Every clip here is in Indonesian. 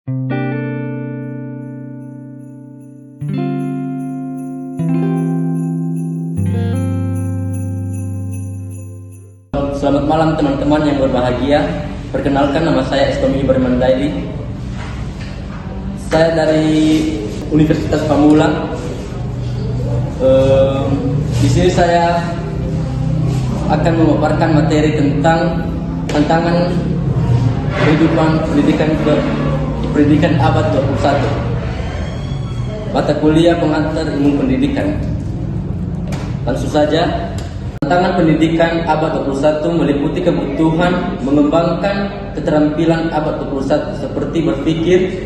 Selamat malam teman-teman yang berbahagia. Perkenalkan, nama saya Estomi Bermandaili. Saya dari Universitas Pamulang. Di sini saya akan memaparkan materi tentang tantangan kehidupan pendidikan abad 21. Mata kuliah pengantar ilmu pendidikan. Langsung saja. Tantangan pendidikan abad 21 meliputi kebutuhan mengembangkan keterampilan abad 21 seperti berpikir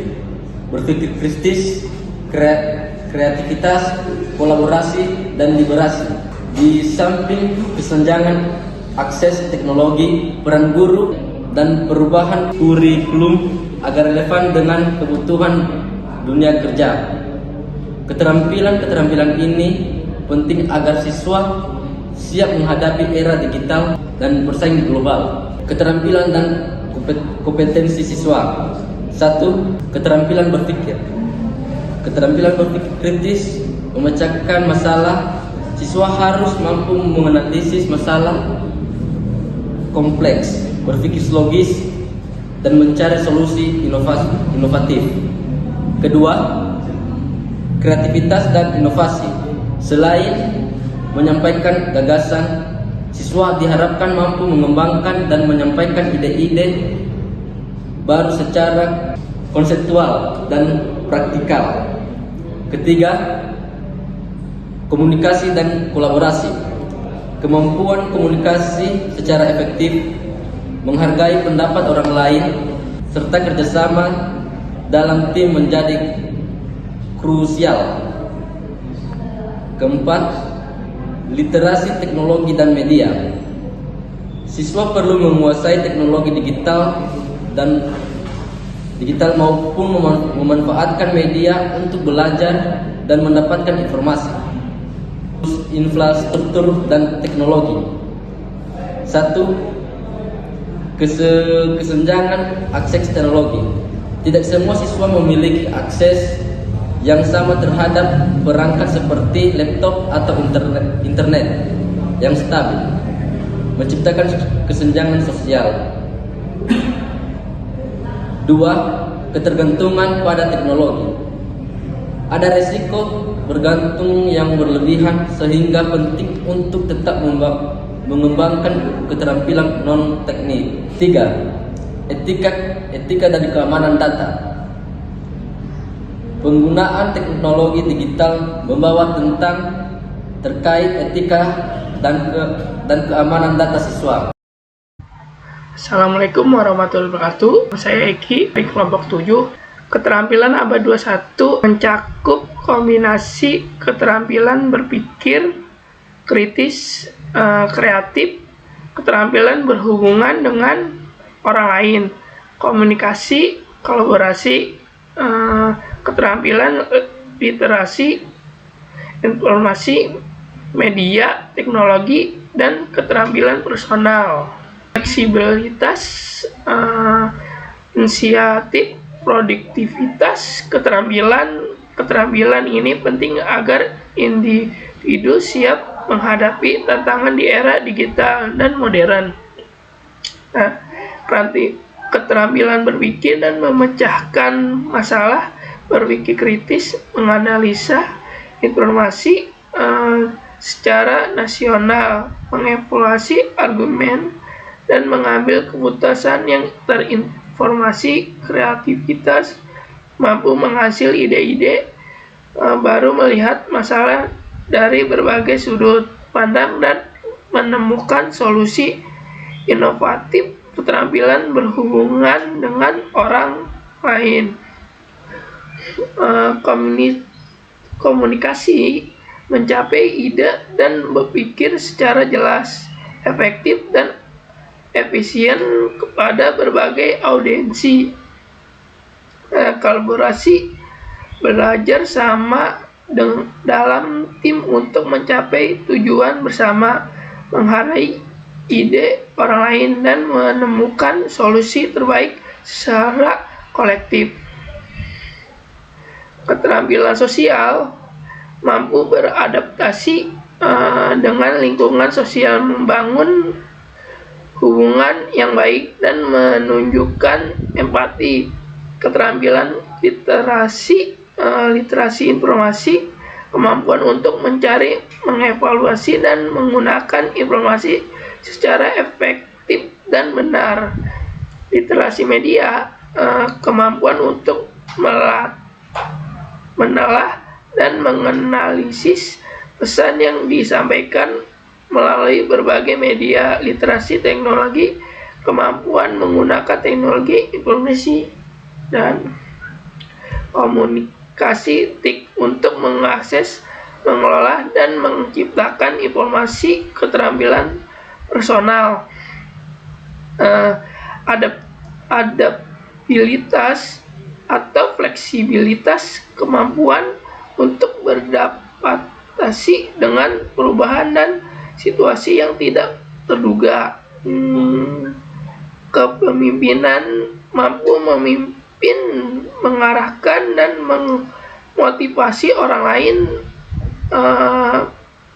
kritis, kreativitas, kolaborasi, dan liberasi. Di samping kesenjangan akses teknologi, peran guru, dan perubahan kurikulum agar relevan dengan kebutuhan dunia kerja. Keterampilan ini penting agar siswa siap menghadapi era digital dan bersaing global. Keterampilan dan kompetensi siswa. 1. Keterampilan berpikir. Keterampilan berpikir kritis, memecahkan masalah. Siswa harus mampu menganalisis masalah kompleks, berpikir logis, dan mencari solusi inovatif. Kedua, kreativitas dan inovasi. Selain menyampaikan gagasan, siswa diharapkan mampu mengembangkan dan menyampaikan ide-ide baru secara konseptual dan praktikal. Ketiga, komunikasi dan kolaborasi. Kemampuan komunikasi secara efektif, menghargai pendapat orang lain, serta kerjasama dalam tim menjadi krusial. Keempat, literasi teknologi dan media. Siswa perlu menguasai teknologi digital maupun memanfaatkan media untuk belajar dan mendapatkan informasi. Infrastruktur dan teknologi. 1. Kesenjangan akses teknologi. Tidak semua siswa memiliki akses yang sama terhadap perangkat seperti laptop atau internet yang stabil, menciptakan kesenjangan sosial. 2. Ketergantungan pada teknologi. Ada resiko bergantung yang berlebihan sehingga penting untuk tetap mengembangkan keterampilan non-teknik. 3. Etika dan keamanan data. Penggunaan teknologi digital membawa tentang terkait etika dan keamanan data siswa. Assalamualaikum warahmatullahi wabarakatuh. Saya Eki dari kelompok 7. Keterampilan abad 21 mencakup kombinasi keterampilan berpikir kritis, kreatif, keterampilan berhubungan dengan orang lain, komunikasi, kolaborasi, keterampilan literasi, informasi, media, teknologi, dan keterampilan personal. Fleksibilitas, inisiatif, produktivitas. Keterampilan ini penting agar individu siap menghadapi tantangan di era digital dan modern. Keterampilan berpikir dan memecahkan masalah, berpikir kritis, menganalisa informasi secara nasional, mengevaluasi argumen, dan mengambil keputusan yang terinformasi. Kreativitas, mampu menghasil ide-ide baru, melihat masalah dari berbagai sudut pandang dan menemukan solusi inovatif. Keterampilan berhubungan dengan orang lain. Komunikasi, mencapai ide dan berpikir secara jelas, efektif dan efisien kepada berbagai audiensi. Kolaborasi, belajar sama dalam tim untuk mencapai tujuan bersama, menghargai ide orang lain dan menemukan solusi terbaik secara kolektif. keterampilan sosial mampu beradaptasi dengan lingkungan sosial, membangun hubungan yang baik dan menunjukkan empati. Keterampilan literasi informasi, kemampuan untuk mencari, mengevaluasi, dan menggunakan informasi secara efektif dan benar. Literasi media, kemampuan untuk menelah dan menganalisis pesan yang disampaikan melalui berbagai media. Literasi teknologi, kemampuan menggunakan teknologi informasi dan komunikasi untuk mengakses, mengelola, dan menciptakan informasi. Keterampilan personal, adaptabilitas atau fleksibilitas, kemampuan untuk beradaptasi dengan perubahan dan situasi yang tidak terduga. Kepemimpinan, mampu memimpin, mengarahkan, dan memotivasi orang lain.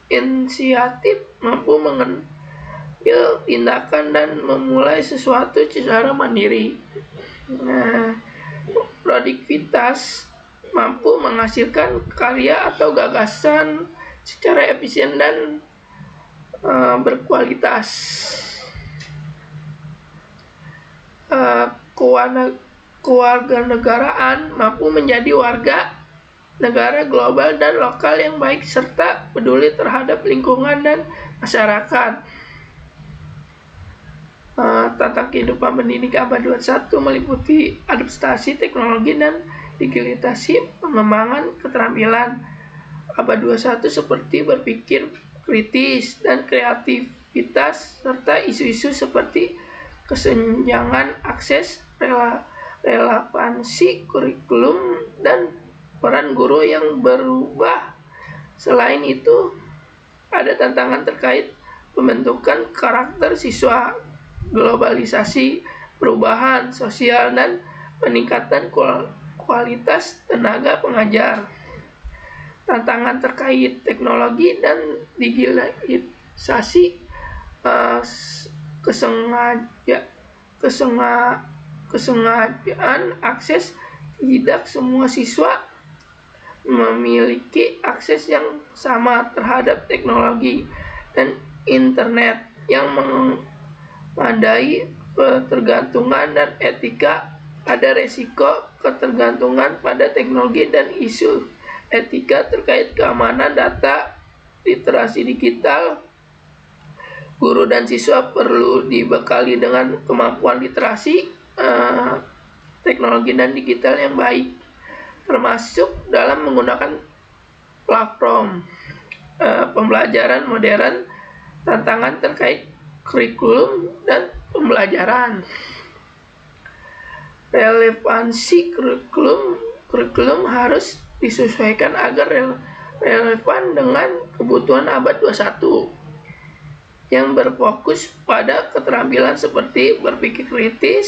Inisiatif, mampu mengambil tindakan dan memulai sesuatu secara mandiri. Produktivitas, mampu menghasilkan karya atau gagasan secara efisien dan berkualitas. Kewarganegaraan, mampu menjadi warga negara global dan lokal yang baik serta peduli terhadap lingkungan dan masyarakat. Tentang kehidupan pendidik abad 21 meliputi adaptasi teknologi dan digitalisasi, pengembangan keterampilan abad 21 seperti berpikir kritis dan kreativitas, serta isu-isu seperti kesenjangan akses, relevansi kurikulum, dan peran guru yang berubah. Selain itu, ada tantangan terkait pembentukan karakter siswa, globalisasi, perubahan sosial, dan peningkatan kualitas tenaga pengajar. Tantangan terkait teknologi dan digitalisasi, kesengajaan akses. Tidak semua siswa memiliki akses yang sama terhadap teknologi dan internet yang memadai. Ketergantungan dan etika, ada resiko ketergantungan pada teknologi dan isu etika terkait keamanan data. Literasi digital, guru dan siswa perlu dibekali dengan kemampuan literasi teknologi dan digital yang baik, termasuk dalam menggunakan platform pembelajaran modern. Tantangan terkait kurikulum dan pembelajaran, relevansi kurikulum harus disesuaikan agar relevan dengan kebutuhan abad 21 yang berfokus pada keterampilan seperti berpikir kritis,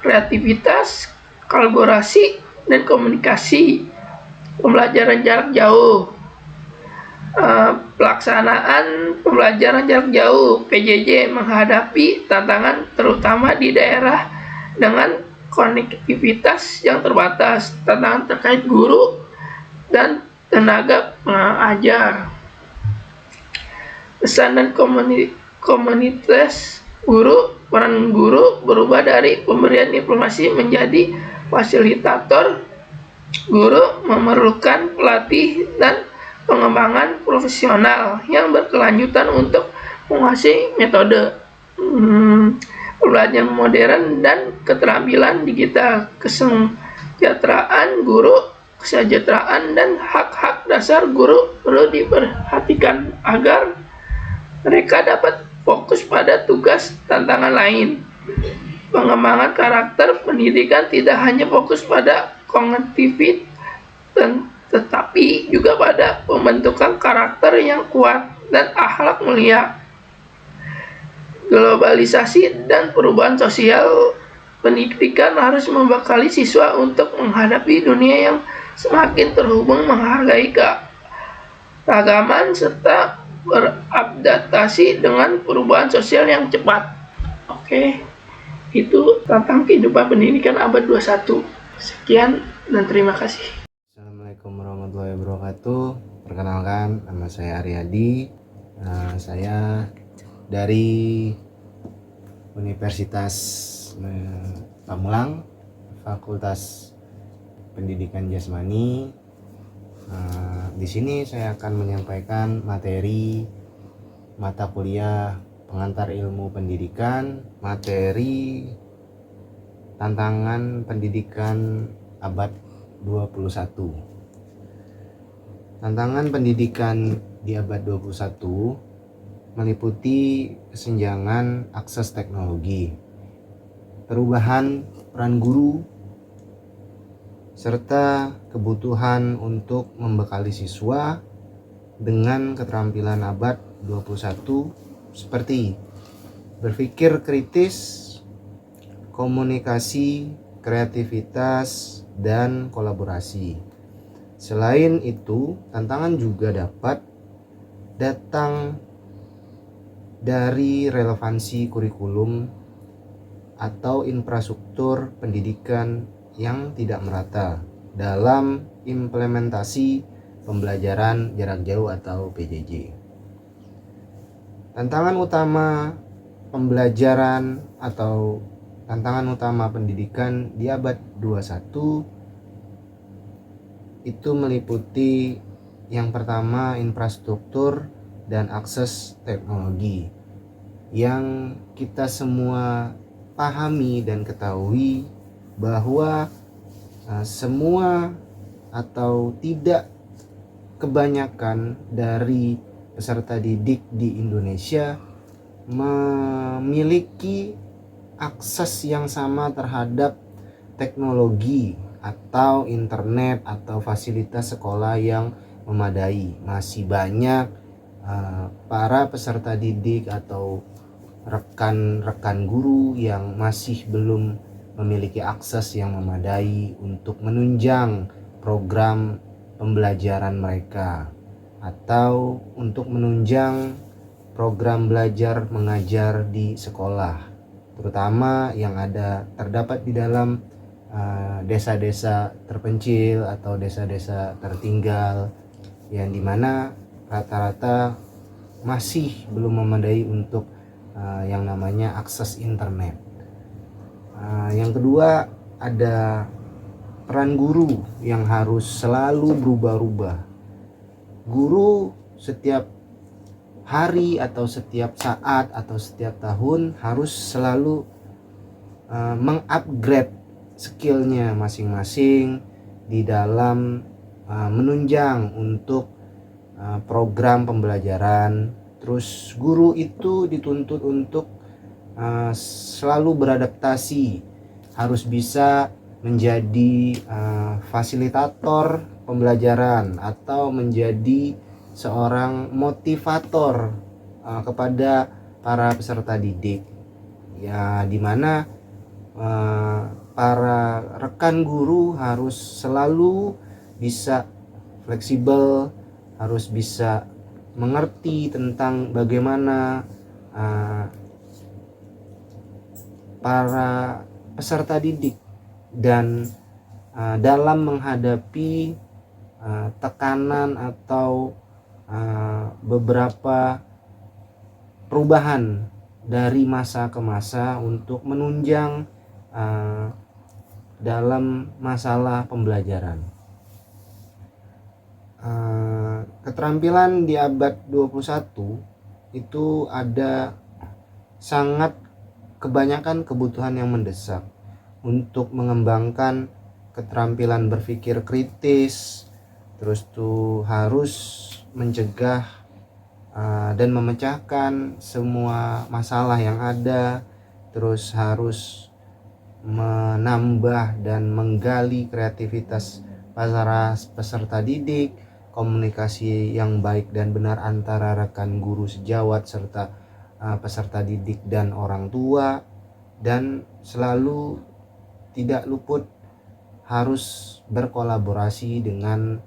kreativitas, kolaborasi, dan komunikasi. Pembelajaran jarak jauh, pelaksanaan pembelajaran jarak jauh (PJJ) menghadapi tantangan terutama di daerah dengan konektivitas yang terbatas. Tantangan terkait guru dan tenaga pengajar. Pesan dan komunitas guru, peran guru berubah dari pemberian informasi menjadi fasilitator. Guru memerlukan pelatih dan pengembangan profesional yang berkelanjutan untuk menguasai metode pembelajaran modern dan keterampilan digital. Kesejahteraan guru, kesejahteraan dan hak-hak dasar guru perlu diperhatikan agar mereka dapat fokus pada tugas tantangan lain. Pengembangan karakter pendidikan tidak hanya fokus pada kognitif, tetapi juga pada pembentukan karakter yang kuat dan akhlak mulia. Globalisasi dan perubahan sosial Pendidikan harus membekali siswa untuk menghadapi dunia yang semakin terhubung, menghargai keragaman, serta beradaptasi dengan perubahan sosial yang cepat. Oke, itu tentang kehidupan pendidikan abad 21. Sekian dan terima kasih. Assalamualaikum warahmatullahi wabarakatuh. Perkenalkan, nama saya Aryadi. Saya dari Universitas Pamulang, Fakultas Pendidikan Jasmani. Di sini saya akan menyampaikan materi mata kuliah pengantar ilmu pendidikan, materi tantangan pendidikan abad 21. Tantangan pendidikan di abad 21 meliputi kesenjangan akses teknologi, perubahan peran guru, serta kebutuhan untuk membekali siswa dengan keterampilan abad 21 seperti berpikir kritis, komunikasi, kreativitas, dan kolaborasi. Selain itu, tantangan juga dapat datang dari relevansi kurikulum atau infrastruktur pendidikan yang tidak merata dalam implementasi pembelajaran jarak jauh atau PJJ. Tantangan utama pembelajaran atau tantangan utama pendidikan di abad 21 itu meliputi yang pertama infrastruktur dan akses teknologi yang kita semua pahami dan ketahui bahwa semua atau tidak kebanyakan dari peserta didik di Indonesia memiliki akses yang sama terhadap teknologi atau internet atau fasilitas sekolah yang memadai. Masih banyak para peserta didik atau rekan-rekan guru yang masih belum memiliki akses yang memadai untuk menunjang program pembelajaran mereka atau untuk menunjang program belajar mengajar di sekolah, terutama yang terdapat di dalam desa-desa terpencil atau desa-desa tertinggal yang dimana rata-rata masih belum memadai untuk yang namanya akses internet. Yang kedua, ada peran guru yang harus selalu berubah-ubah. Guru setiap hari atau setiap saat atau setiap tahun harus selalu mengupgrade skillnya masing-masing di dalam menunjang untuk program pembelajaran. Terus guru itu dituntut untuk selalu beradaptasi, harus bisa menjadi fasilitator pembelajaran atau menjadi seorang motivator kepada para peserta didik, ya dimana para rekan guru harus selalu bisa fleksibel, harus bisa mengerti tentang bagaimana para peserta didik dan dalam menghadapi tekanan atau beberapa perubahan dari masa ke masa untuk menunjang dalam masalah pembelajaran. Keterampilan di abad 21 itu ada sangat kebanyakan kebutuhan yang mendesak untuk mengembangkan keterampilan berpikir kritis, terus tuh harus mencegah dan memecahkan semua masalah yang ada, terus harus menambah dan menggali kreativitas para peserta didik, komunikasi yang baik dan benar antara rekan guru sejawat serta peserta didik dan orang tua, dan selalu tidak luput harus berkolaborasi dengan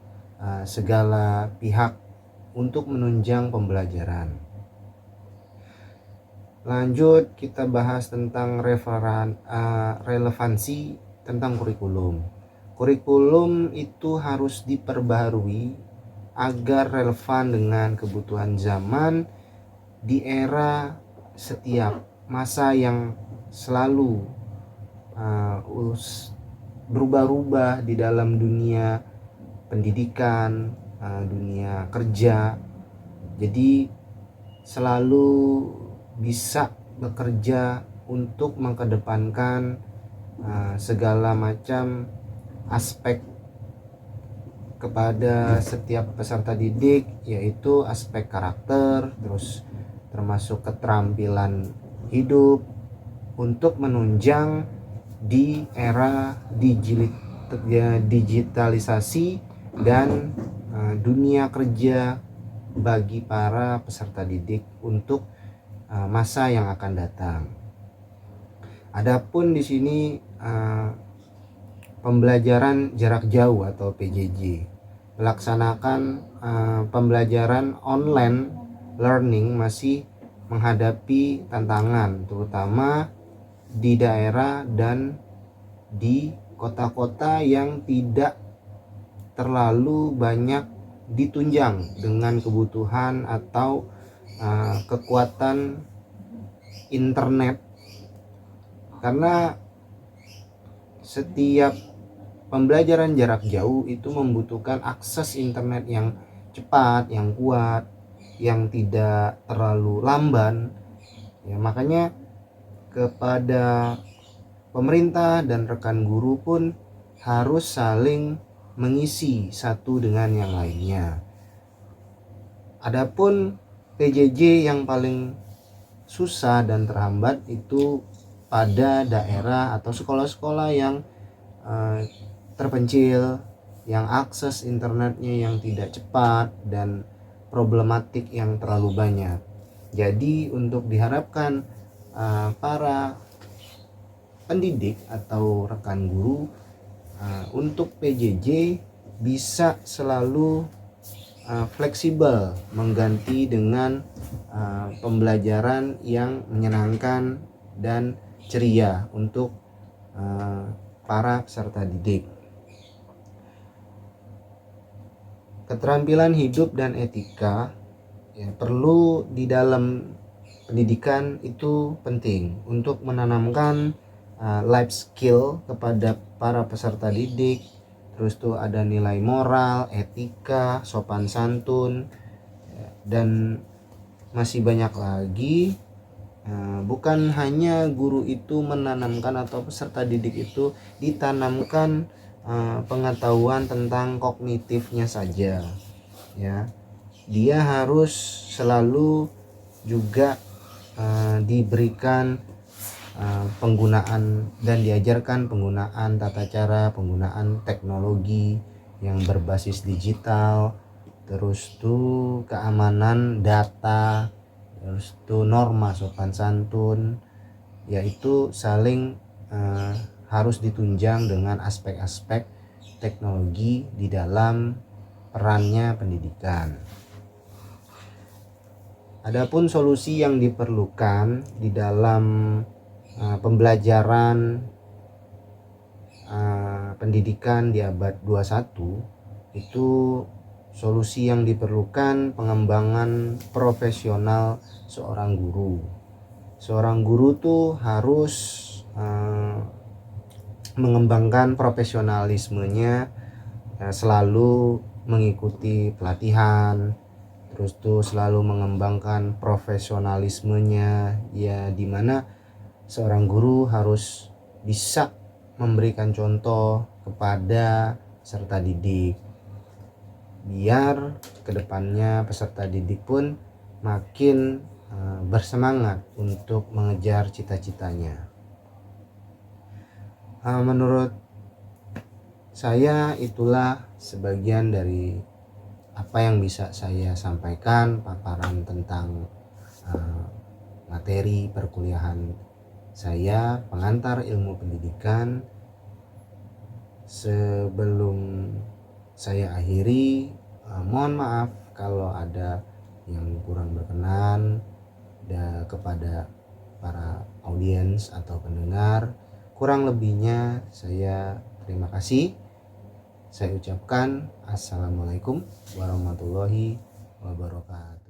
segala pihak untuk menunjang pembelajaran. Lanjut kita bahas tentang relevansi tentang kurikulum. Kurikulum itu harus diperbaharui agar relevan dengan kebutuhan zaman di era setiap masa yang selalu berubah-ubah di dalam dunia pendidikan, dunia kerja. Jadi selalu bisa bekerja untuk mengedepankan segala macam aspek kepada setiap peserta didik, yaitu aspek karakter, terus termasuk keterampilan hidup untuk menunjang di era digitalisasi dan dunia kerja bagi para peserta didik untuk masa yang akan datang. Adapun di sini pembelajaran jarak jauh atau PJJ, melaksanakan pembelajaran online learning masih menghadapi tantangan, terutama di daerah dan di kota-kota yang tidak terlalu banyak ditunjang dengan kebutuhan atau kekuatan internet, karena setiap pembelajaran jarak jauh itu membutuhkan akses internet yang cepat, yang kuat, yang tidak terlalu lamban. Ya, makanya kepada pemerintah dan rekan guru pun harus saling mengisi satu dengan yang lainnya. Adapun PJJ yang paling susah dan terhambat itu pada daerah atau sekolah-sekolah yang terpencil, yang akses internetnya yang tidak cepat dan problematik yang terlalu banyak. Jadi untuk diharapkan para pendidik atau rekan guru untuk PJJ bisa selalu fleksibel mengganti dengan pembelajaran yang menyenangkan dan ceria untuk para peserta didik. Keterampilan hidup dan etika perlu di dalam pendidikan itu penting untuk menanamkan life skill kepada para peserta didik. Terus tuh ada nilai moral, etika, sopan santun, dan masih banyak lagi. Bukan hanya guru itu menanamkan atau peserta didik itu ditanamkan pengetahuan tentang kognitifnya saja, ya. Dia harus selalu juga diberikan penggunaan dan diajarkan penggunaan tata cara penggunaan teknologi yang berbasis digital, terus tuh keamanan data, terus tuh norma sopan santun, yaitu saling harus ditunjang dengan aspek-aspek teknologi di dalam perannya pendidikan. Adapun solusi yang diperlukan di dalam pembelajaran pendidikan di abad 21 itu solusi yang diperlukan pengembangan profesional seorang guru. Seorang guru tuh harus mengembangkan profesionalismenya, selalu mengikuti pelatihan, terus tuh selalu mengembangkan profesionalismenya, ya dimana seorang guru harus bisa memberikan contoh kepada peserta didik, biar kedepannya peserta didik pun makin bersemangat untuk mengejar cita-citanya. Menurut saya itulah sebagian dari apa yang bisa saya sampaikan, paparan tentang materi perkuliahan saya, pengantar ilmu pendidikan Sebelum saya akhiri, mohon maaf kalau ada yang kurang berkenan kepada para audiens atau pendengar. Kurang lebihnya saya terima kasih. Saya ucapkan assalamualaikum warahmatullahi wabarakatuh.